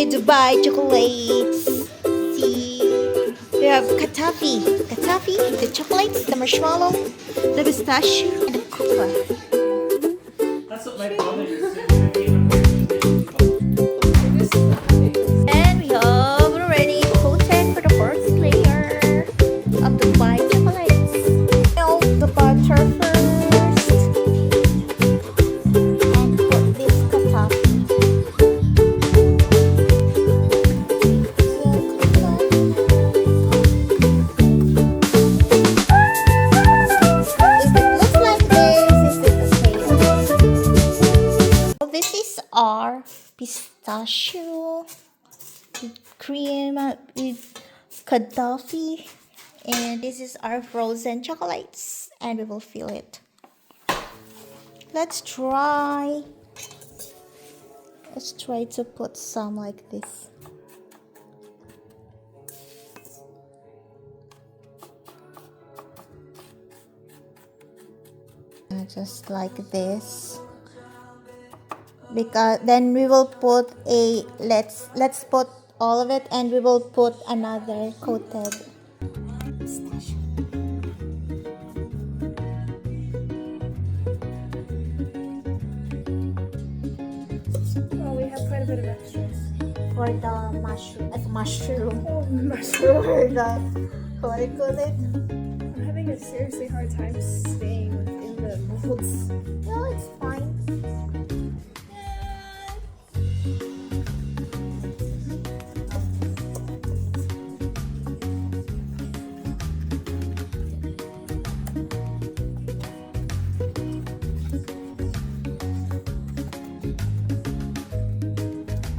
Dubai chocolates. See, we have Katafi, the chocolates, the marshmallow, the pistachio, and the cocoa. That's what my father used to And we have already coated for the first layer of the Dubai chocolates. Melt the butter first and put this Katafi. This is our pistachio cream with Gaddafi, and this is our frozen chocolates, and we will fill it. Let's try to put some like this. And just like this. Because then we will put let's put all of it, and we will put another coated pistachio. Oh, we have quite a bit of extras. For the mushroom. Oh, mushroom. For the, what do you call it? I'm having a seriously hard time staying within the molds. No, it's fine.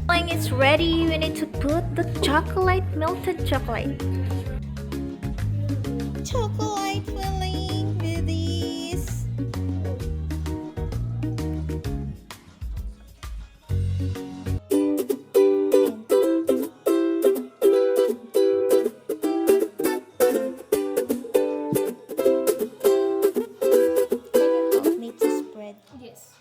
When it's ready, we need to put the melted chocolate filling with this. Can you help me to spread? Yes.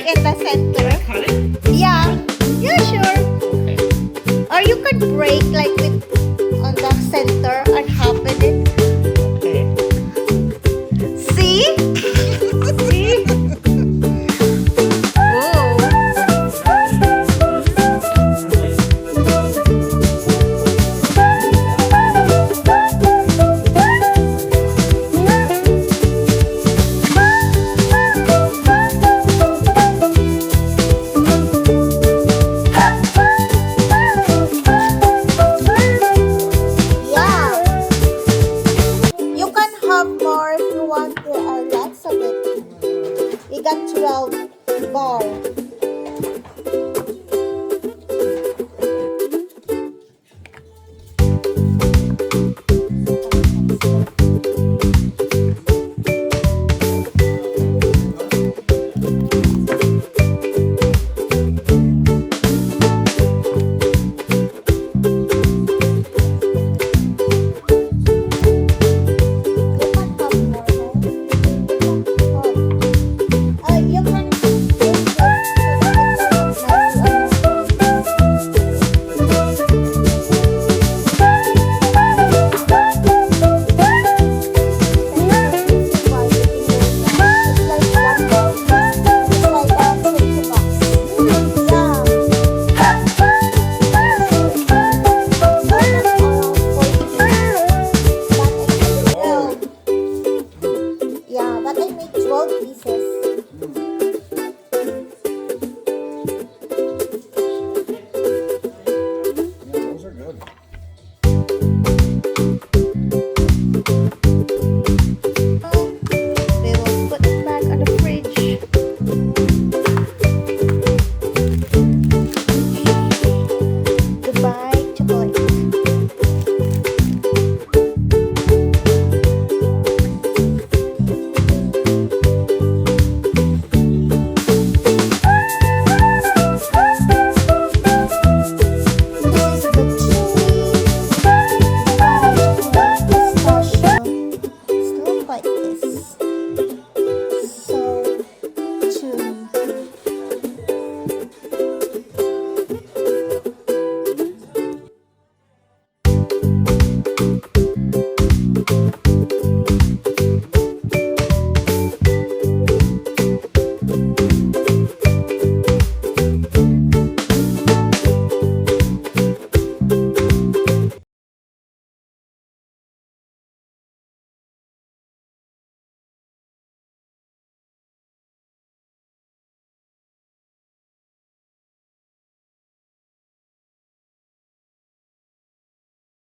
in the center. Cut it? Yeah. Yeah, sure. Okay. Or you could break like with on the center.